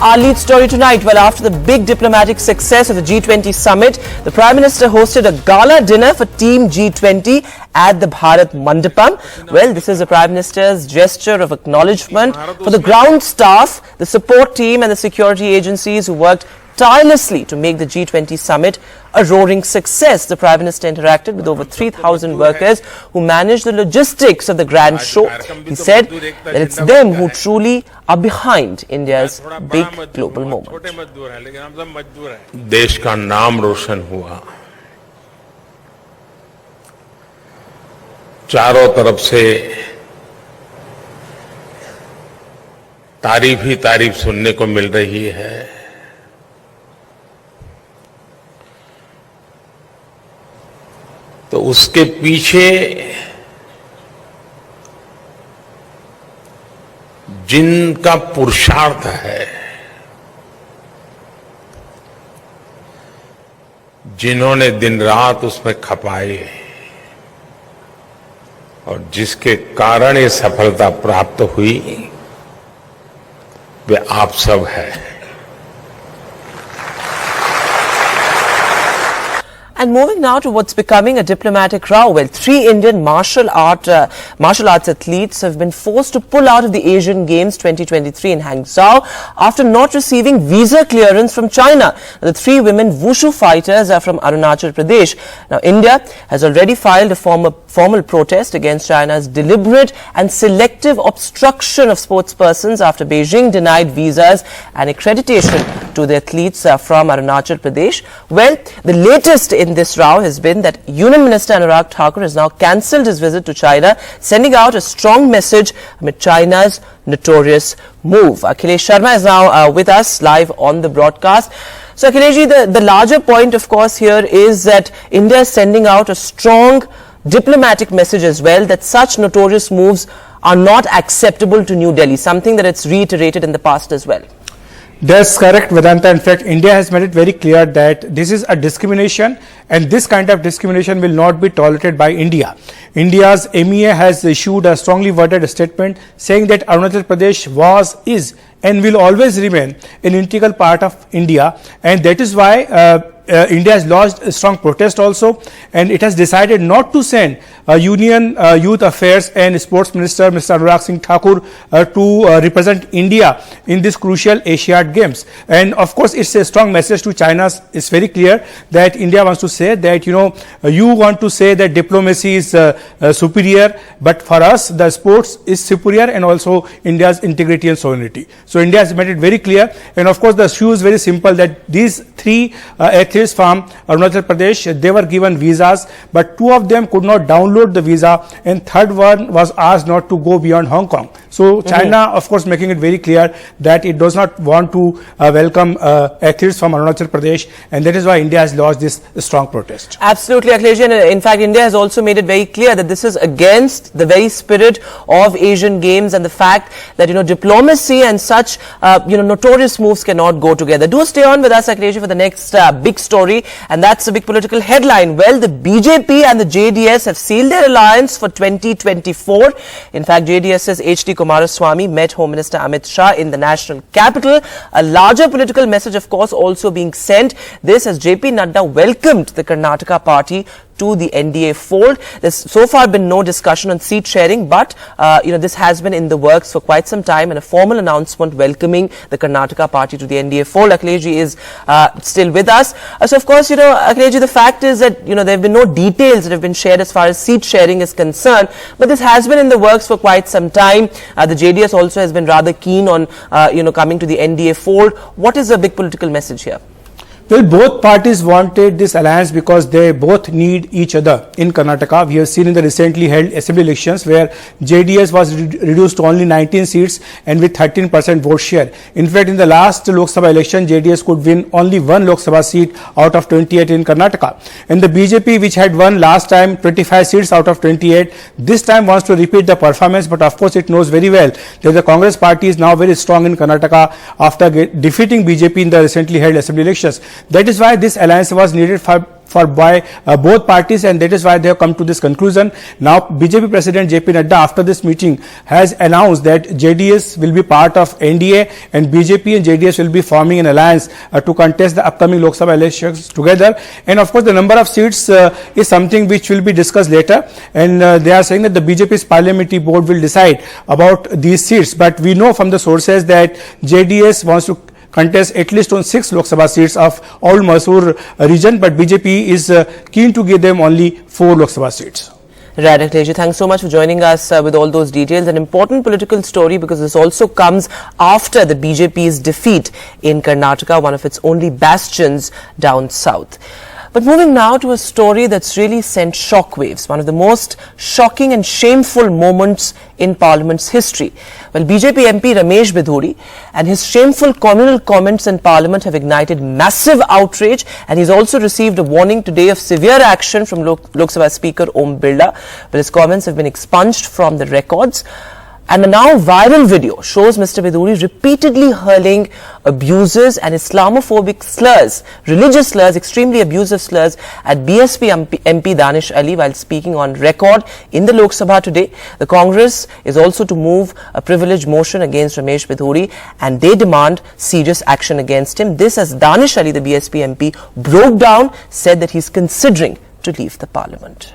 Our lead story tonight, well, after the big diplomatic success of the G20 summit, the Prime Minister hosted a gala dinner for Team G20 at the Bharat Mandapam. Well, this is the Prime Minister's gesture of acknowledgement for the ground staff, the support team and the security agencies who worked tirelessly to make the G20 summit a roaring success. The Prime Minister interacted with over 3,000 workers who managed the logistics of the grand show. He said that it's them who truly are behind India's big global moment. देश का नाम रोशन हुआ, चारों तरफ से तारीफ ही तारीफ सुनने को मिल रही है। तो उसके पीछे जिनका पुरुषार्थ है, जिन्होंने दिन रात उसमें खपाए और जिसके कारण ये सफलता प्राप्त हुई, वे आप सब हैं। And moving now to what's becoming a diplomatic row. Well, 3 Indian martial arts athletes have been forced to pull out of the Asian Games 2023 in Hangzhou after not receiving visa clearance from China. The 3 women wushu fighters are from Arunachal Pradesh. Now, India has already filed a formal protest against China's deliberate and selective obstruction of sportspersons after Beijing denied visas and accreditation to the athletes from Arunachal Pradesh. Well, the latest in this row has been that Union Minister Anurag Thakur has now cancelled his visit to China, sending out a strong message amid China's notorious move. Akhilesh Sharma is now with us live on the broadcast. So Akhilesh, the larger point, of course, here is that India is sending out a strong diplomatic message as well, that such notorious moves are not acceptable to New Delhi, something that it's reiterated in the past as well. That's correct, Vedanta. In fact, India has made it very clear that this is a discrimination and this kind of discrimination will not be tolerated by India. India's MEA has issued a strongly worded statement saying that Arunachal Pradesh was, is and will always remain an integral part of India, and that is why India has lodged a strong protest also, and it has decided not to send Union Youth Affairs and Sports Minister Mr. Anurag Singh Thakur to represent India in this crucial Asiad Games. And of course, it's a strong message to China. It's very clear that India wants to say that, you know, you want to say that diplomacy is superior, but for us the sports is superior, and also India's integrity and sovereignty. So India has made it very clear, and of course the issue is very simple, that these 3 athletes from Arunachal Pradesh, they were given visas, but 2 of them could not download the visa, and 3rd one was asked not to go beyond Hong Kong. So China, of course, making it very clear that it does not want to welcome athletes from Arunachal Pradesh, and that is why India has lodged this strong protest. Absolutely, Akhilesh. And in fact, India has also made it very clear that this is against the very spirit of Asian Games and the fact that, you know, diplomacy and such, notorious moves cannot go together. Do stay on with us, Akhilesh, for the next big story, and that's a big political headline. Well, the BJP and the JDS have sealed their alliance for 2024. In fact, JDS's H.D. Kumaraswamy met Home Minister Amit Shah in the national capital. A larger political message, of course, also being sent. This as JP Nadda welcomed the Karnataka party to the NDA fold. There's so far been no discussion on seat sharing, but this has been in the works for quite some time, and a formal announcement welcoming the Karnataka party to the NDA fold. Akhilesh is still with us. So of course, Akhilesh, the fact is that there have been no details that have been shared as far as seat sharing is concerned, but this has been in the works for quite some time. The JDS also has been rather keen on coming to the NDA fold. What is the big political message here? Well, both parties wanted this alliance because they both need each other in Karnataka. We have seen in the recently held assembly elections where JDS was reduced to only 19 seats and with 13% vote share. In fact, in the last Lok Sabha election, JDS could win only 1 Lok Sabha seat out of 28 in Karnataka. And the BJP, which had won last time 25 seats out of 28, this time wants to repeat the performance, but of course it knows very well that the Congress party is now very strong in Karnataka after defeating BJP in the recently held assembly elections. That is why this alliance was needed for for both parties, and that is why they have come to this conclusion. Now, BJP President JP Nadda, after this meeting, has announced that JDS will be part of NDA, and BJP and JDS will be forming an alliance to contest the upcoming Lok Sabha elections together. And of course, the number of seats is something which will be discussed later, and they are saying that the BJP's parliamentary board will decide about these seats. But we know from the sources that JDS wants to contest at least on 6 Lok Sabha seats of all Mysore region, but BJP is keen to give them only 4 Lok Sabha seats. Right, Akhilesh, thanks so much for joining us with all those details. An important political story, because this also comes after the BJP's defeat in Karnataka, one of its only bastions down south. But moving now to a story that's really sent shockwaves, one of the most shocking and shameful moments in Parliament's history. Well, BJP MP Ramesh Bidhuri and his shameful communal comments in Parliament have ignited massive outrage, and he's also received a warning today of severe action from Lok Sabha Speaker Om Birla. But his comments have been expunged from the records. And a now viral video shows Mr. Bidhuri repeatedly hurling abuses and Islamophobic slurs, religious slurs, extremely abusive slurs at BSP MP Danish Ali while speaking on record in the Lok Sabha today. The Congress is also to move a privilege motion against Ramesh Bidhuri, and they demand serious action against him. This as Danish Ali, the BSP MP, broke down, said that he's considering to leave the parliament.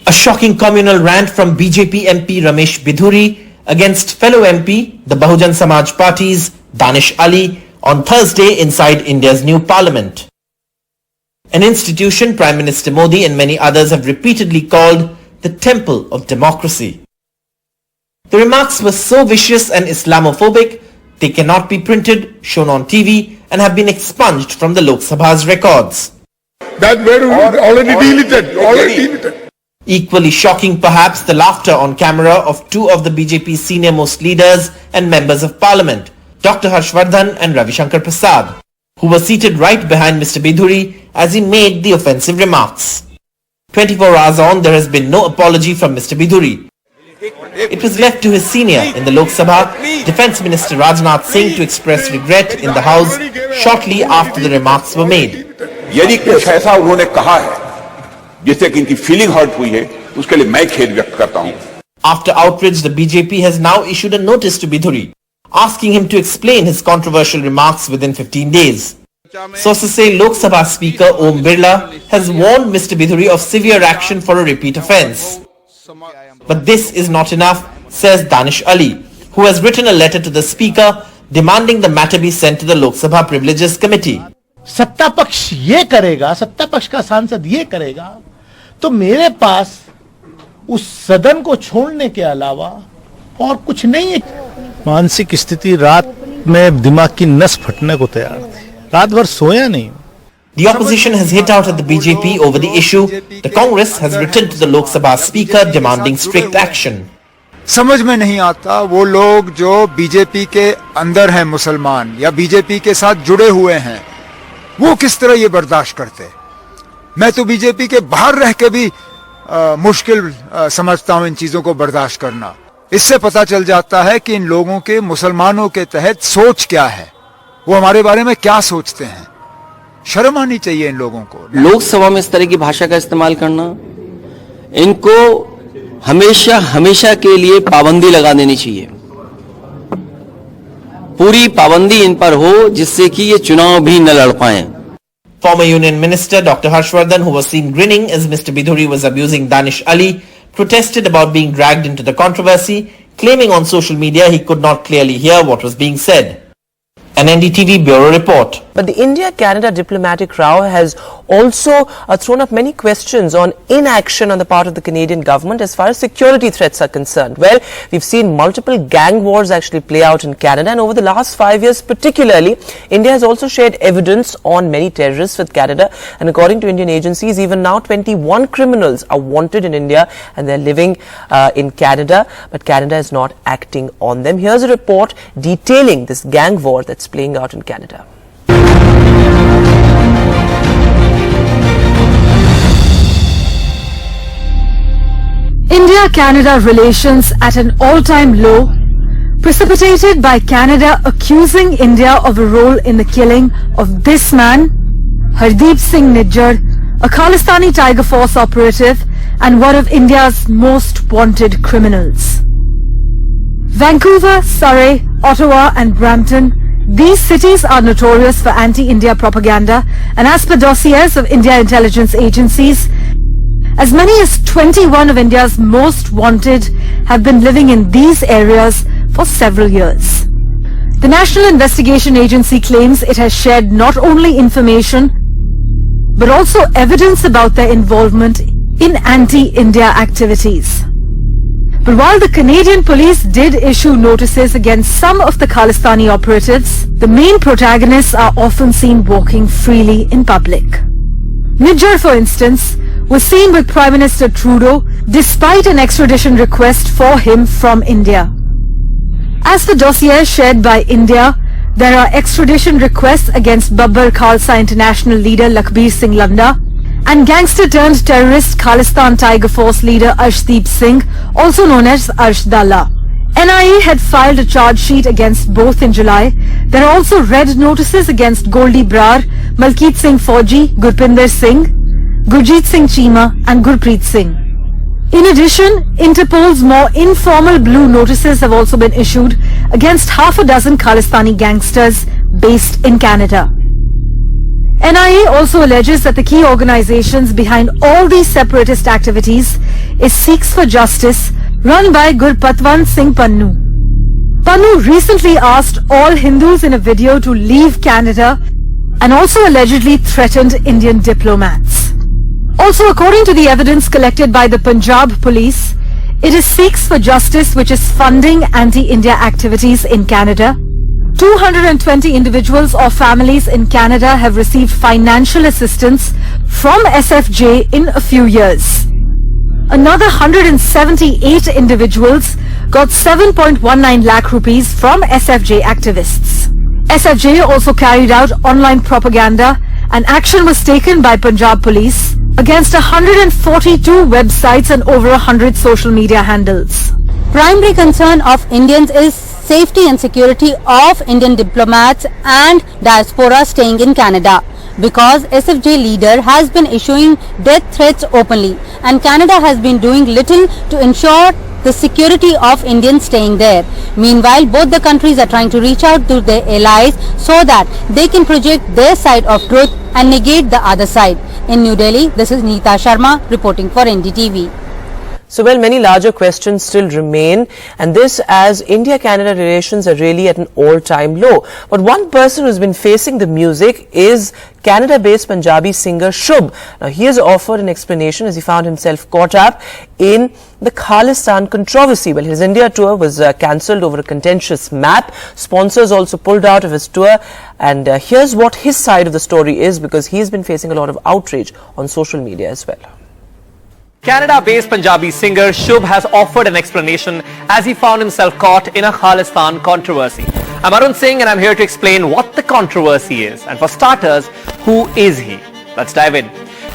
A shocking communal rant from BJP MP Ramesh Bidhuri against fellow MP, the Bahujan Samaj Party's Danish Ali, on Thursday inside India's new parliament. An institution Prime Minister Modi and many others have repeatedly called the temple of democracy. The remarks were so vicious and Islamophobic, they cannot be printed, shown on TV, and have been expunged from the Lok Sabha's records. That were already deleted. Equally shocking, perhaps, the laughter on camera of 2 of the BJP's senior-most leaders and members of parliament, Dr. Harshvardhan and Ravi Shankar Prasad, who were seated right behind Mr. Bidhuri as he made the offensive remarks. 24 hours on, there has been no apology from Mr. Bidhuri. It was left to his senior in the Lok Sabha, Defence Minister Rajnath Singh, to express regret in the House shortly after the remarks were made. यदि कुछ ऐसा उन्होंने कहा है जिससे कि इनकी feeling hurt हुई है, उसके लिए मैं खेद व्यक्त करता हूं. After outrage, the BJP has now issued a notice to Bidhuri, asking him to explain his controversial remarks within 15 days. Sources say Lok Sabha Speaker Om Birla has warned Mr. Bidhuri of severe action for a repeat offence. But this is not enough, says Danish Ali, who has written a letter to the Speaker demanding the matter be sent to the Lok Sabha Privileges Committee. सत्ता पक्ष ये करेगा, सत्ता पक्ष का सांसद ये करेगा, तो मेरे पास उस सदन को छोड़ने के अलावा और कुछ नहीं है. मानसिक स्थिति रात में दिमाग की नस फटने को तैयार थी, रात भर सोया नहीं. The opposition has hit out at the BJP over the issue. The Congress has written to the Lok Sabha Speaker demanding strict action. समझ में नहीं आता वो लोग जो बीजेपी के अंदर हैं मुसलमान या बीजेपी के साथ जुड़े हुए हैं, वो किस तरह ये बर्दाश्त करते. मैं तो बीजेपी के बाहर रह के भी मुश्किल समझता हूं इन चीजों को बर्दाश्त करना. इससे पता चल जाता है कि इन लोगों के मुसलमानों के तहत सोच क्या है, वो हमारे बारे में क्या सोचते हैं. शर्म आनी चाहिए इन लोगों को. लोकसभा में इस तरह की भाषा का इस्तेमाल करना, इनको हमेशा हमेशा के लिए पाबंदी लगा देनी चाहिए. पूरी पाबंदी इन पर हो जिससे कि ये चुनाव भी न लड़ पाएं. Former Union Minister Dr. Harshvardhan, who was seen grinning as Mr. Bidhuri was abusing Danish Ali, protested about being dragged into the controversy, claiming on social media he could not clearly hear what was being said. An NDTV Bureau report. But the India-Canada diplomatic row has also thrown up many questions on inaction on the part of the Canadian government as far as security threats are concerned. Well, we've seen multiple gang wars actually play out in Canada, and over the last 5 years particularly, India has also shared evidence on many terrorists with Canada, and according to Indian agencies, even now 21 criminals are wanted in India and they're living in Canada, but Canada is not acting on them. Here's a report detailing this gang war that's playing out in Canada. India-Canada relations at an all-time low, precipitated by Canada accusing India of a role in the killing of this man, Hardeep Singh Nijjar, a Khalistani Tiger Force operative and one of India's most wanted criminals. Vancouver, Surrey, Ottawa and Brampton, these cities are notorious for anti-India propaganda, and as per dossiers of India intelligence agencies, as many as 21 of India's most wanted have been living in these areas for several years. The National Investigation Agency claims it has shared not only information but also evidence about their involvement in anti-India activities. But while the Canadian police did issue notices against some of the Khalistani operatives, the main protagonists are often seen walking freely in public. Nijjar, for instance, was seen with Prime Minister Trudeau despite an extradition request for him from India. As for dossiers shared by India, there are extradition requests against Babbar Khalsa International leader Lakhbir Singh Landa and gangster-turned-terrorist Khalistan Tiger Force leader Arshdeep Singh, also known as Arsh Dalla. NIA had filed a charge sheet against both in July. There are also red notices against Goldie Brar, Malkeet Singh Fauji, Gurpinder Singh, Gurjeet Singh Cheema and Gurpreet Singh. In addition, Interpol's more informal blue notices have also been issued against half a dozen Khalistani gangsters based in Canada. NIA also alleges that the key organizations behind all these separatist activities is Sikhs for Justice, run by Gurpatwant Singh Pannu. Pannu recently asked all Hindus in a video to leave Canada and also allegedly threatened Indian diplomats. Also, according to the evidence collected by the Punjab police, it is Sikhs for Justice which is funding anti-India activities in Canada. 220 individuals or families in Canada have received financial assistance from SFJ in a few years. Another 178 individuals got 7.19 lakh rupees from SFJ activists. SFJ also carried out online propaganda, and action was taken by Punjab police against 142 websites and over 100 social media handles. Primary concern of Indians is safety and security of Indian diplomats and diaspora staying in Canada, because SFJ leader has been issuing death threats openly and Canada has been doing little to ensure the security of Indians staying there. Meanwhile, both the countries are trying to reach out to their allies so that they can project their side of truth and negate the other side. In New Delhi, this is Neeta Sharma reporting for NDTV. So, well, many larger questions still remain, and this as India-Canada relations are really at an all-time low. But one person who's been facing the music is Canada-based Punjabi singer Shubh. Now, he has offered an explanation as he found himself caught up in the Khalistan controversy. Well, his India tour was cancelled over a contentious map. Sponsors also pulled out of his tour, and here's what his side of the story is, because he's been facing a lot of outrage on social media as well. Canada-based Punjabi singer Shubh has offered an explanation as he found himself caught in a Khalistan controversy. I'm Arun Singh and I'm here to explain what the controversy is. And for starters, who is he? Let's dive in.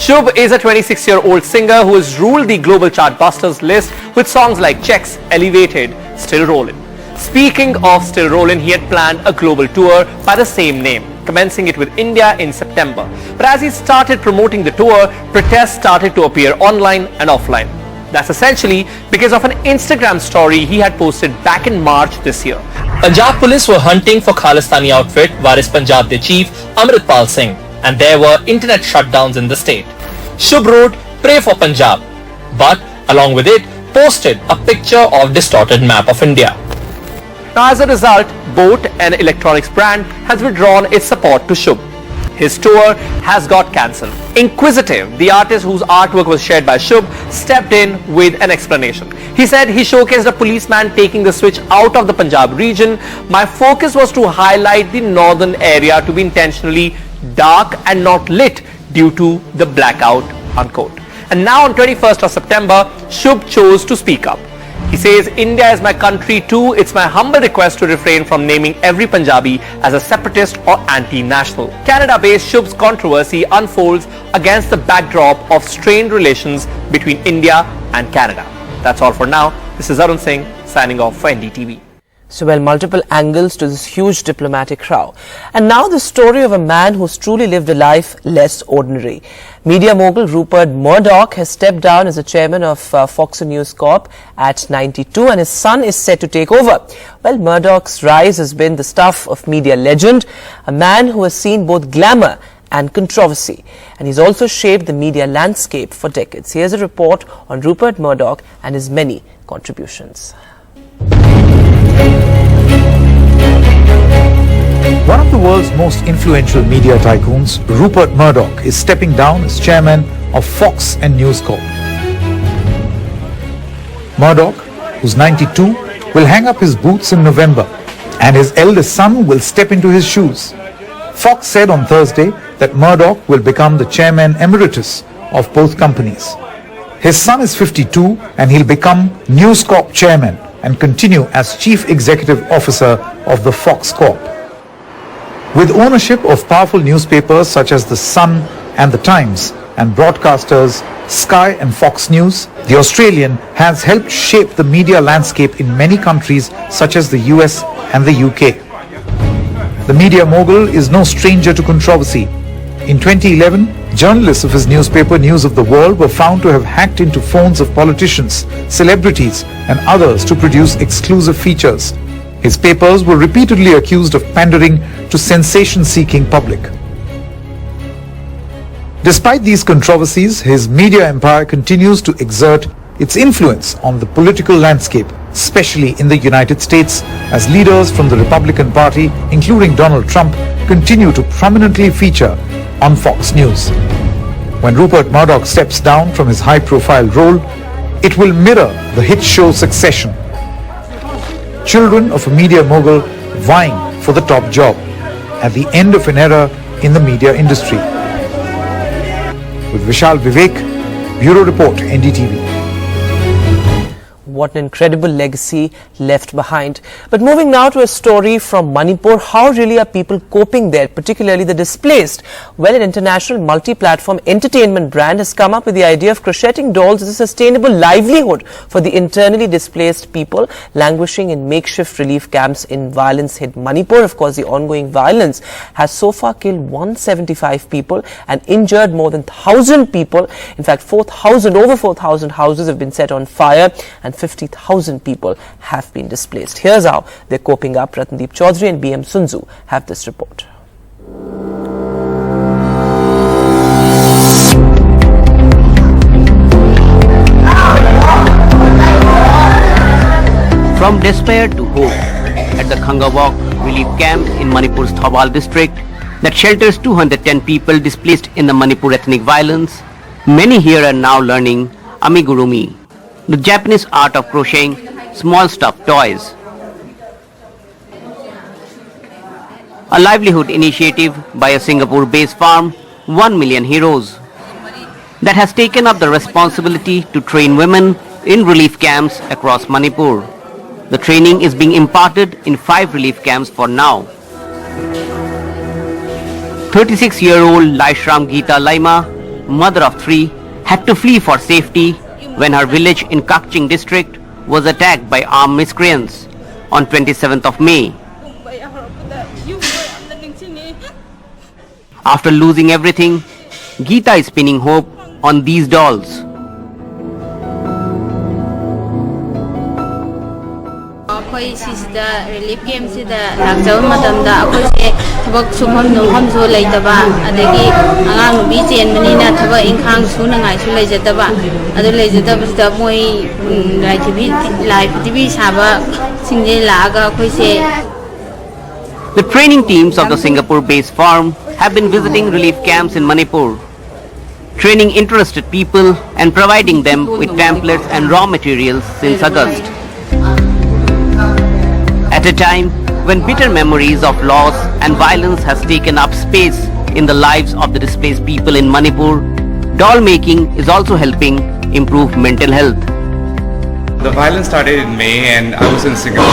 Shubh is a 26-year-old singer who has ruled the global chartbusters list with songs like Checks, Elevated, Still Rollin'. Speaking of Still Rollin', he had planned a global tour by the same name, commencing it with India in September. But as he started promoting the tour, protests started to appear online and offline. That's essentially because of an Instagram story he had posted back in March this year. Punjab police were hunting for Khalistani outfit Waris Punjab the chief Amritpal Singh, and there were internet shutdowns in the state. Shubh wrote, "Pray for Punjab," but along with it posted a picture of distorted map of India. Now, as a result, Boat, an electronics brand, has withdrawn its support to Shubh. His tour has got cancelled. Inquisitive, the artist whose artwork was shared by Shubh, stepped in with an explanation. He said he showcased a policeman taking the switch out of the Punjab region. "My focus was to highlight the northern area to be intentionally dark and not lit due to the blackout," unquote. And now on 21st of September, Shubh chose to speak up. He says, "India is my country too. It's my humble request to refrain from naming every Punjabi as a separatist or anti-national." Canada-based Shubh's controversy unfolds against the backdrop of strained relations between India and Canada. That's all for now. This is Arun Singh signing off for NDTV. So, well, multiple angles to this huge diplomatic row. And now the story of a man who's truly lived a life less ordinary. Media mogul Rupert Murdoch has stepped down as the chairman of Fox News Corp at 92, and his son is set to take over. Well, Murdoch's rise has been the stuff of media legend, a man who has seen both glamour and controversy. And he's also shaped the media landscape for decades. Here's a report on Rupert Murdoch and his many contributions. One of the world's most influential media tycoons, Rupert Murdoch, is stepping down as chairman of Fox and News Corp. Murdoch, who's 92, will hang up his boots in November, and his eldest son will step into his shoes. Fox said on Thursday that Murdoch will become the chairman emeritus of both companies. His son is 52 and he'll become News Corp chairman and continue as chief executive officer of the Fox Corp. With ownership of powerful newspapers such as The Sun and The Times and broadcasters Sky and Fox News, the Australian has helped shape the media landscape in many countries such as the US and the UK. The media mogul is no stranger to controversy. In 2011, journalists of his newspaper News of the World were found to have hacked into phones of politicians, celebrities and others to produce exclusive features. His papers were repeatedly accused of pandering to sensation-seeking public. Despite these controversies, his media empire continues to exert its influence on the political landscape, especially in the United States, as leaders from the Republican Party, including Donald Trump, continue to prominently feature on Fox News. When Rupert Murdoch steps down from his high-profile role, it will mirror the hit show Succession. Children of a media mogul vying for the top job at the end of an era in the media industry. With Vishal Vivek, Bureau Report, NDTV. What an incredible legacy left behind. But moving now to a story from Manipur, how really are people coping there, particularly the displaced? Well, an international multi-platform entertainment brand has come up with the idea of crocheting dolls as a sustainable livelihood for the internally displaced people languishing in makeshift relief camps in violence-hit Manipur. Of course, the ongoing violence has so far killed 175 people and injured more than 1,000 people. In fact, over 4,000 houses have been set on fire and 50,000 people have been displaced. Here's how they're coping up. Ratndeep Chaudhary and BM Sunzu have this report. From despair to hope at the Khangawak relief camp in Manipur's Thawbal district that shelters 210 people displaced in the Manipur ethnic violence, many here are now learning amigurumi, the Japanese art of crocheting small stuffed toys. A livelihood initiative by a Singapore-based farm, 1 Million Heroes, that has taken up the responsibility to train women in relief camps across Manipur. The training is being imparted in 5 relief camps for now. 36-year-old Laishram Geeta Laima, mother of 3, had to flee for safety when her village in Kakching district was attacked by armed miscreants on 27th of May. After losing everything, Geeta is pinning hope on these dolls. Koi sisda relief camp sida lakjaw matamda akoi se thabak sumham nomham zo leitaba adagi angang nubi chen manina thabak inkhang sunangai su leijataba adu leijataba sida moi live tv saba singje laaga akoi se. The training teams of the Singapore-based farm have been visiting relief camps in Manipur, training interested people and providing them with templates and raw materials since August. At a time when bitter memories of loss and violence has taken up space in the lives of the displaced people in Manipur, doll making is also helping improve mental health. The violence started in May and I was in Singapore.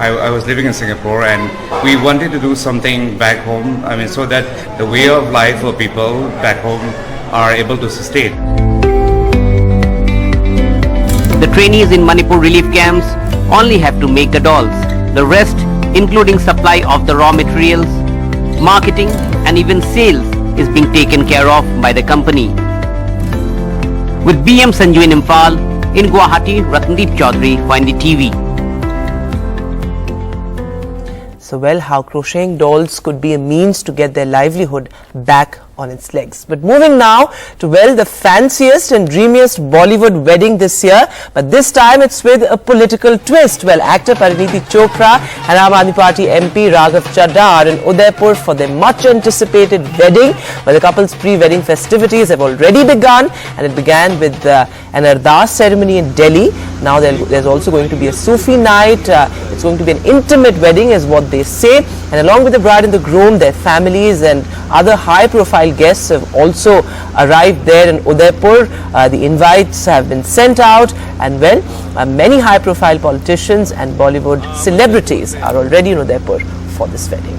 I was living in Singapore and we wanted to do something back home, so that the way of life for people back home are able to sustain. The trainees in Manipur relief camps only have to make the dolls. The rest, including supply of the raw materials, marketing and even sales, is being taken care of by the company. With BM Sanju in Imphal, in Guwahati, Ratndeep Chaudhary for NDTV. So, well, how crocheting dolls could be a means to get their livelihood back on its legs. But moving now to, well, the fanciest and dreamiest Bollywood wedding this year, but this time it's with a political twist. Well, actor Pariniti Chopra and Aam Aadmi Party MP Raghav Chadha are in Udaipur for their much anticipated wedding. Well, the couple's pre-wedding festivities have already begun, and it began with an ardas ceremony in Delhi. Now there's also going to be a Sufi night. It's going to be an intimate wedding is what they say, and along with the bride and the groom, their families and other high-profile guests have also arrived there in Udaipur. The invites have been sent out, and well, many high-profile politicians and Bollywood celebrities are already in Udaipur for this wedding.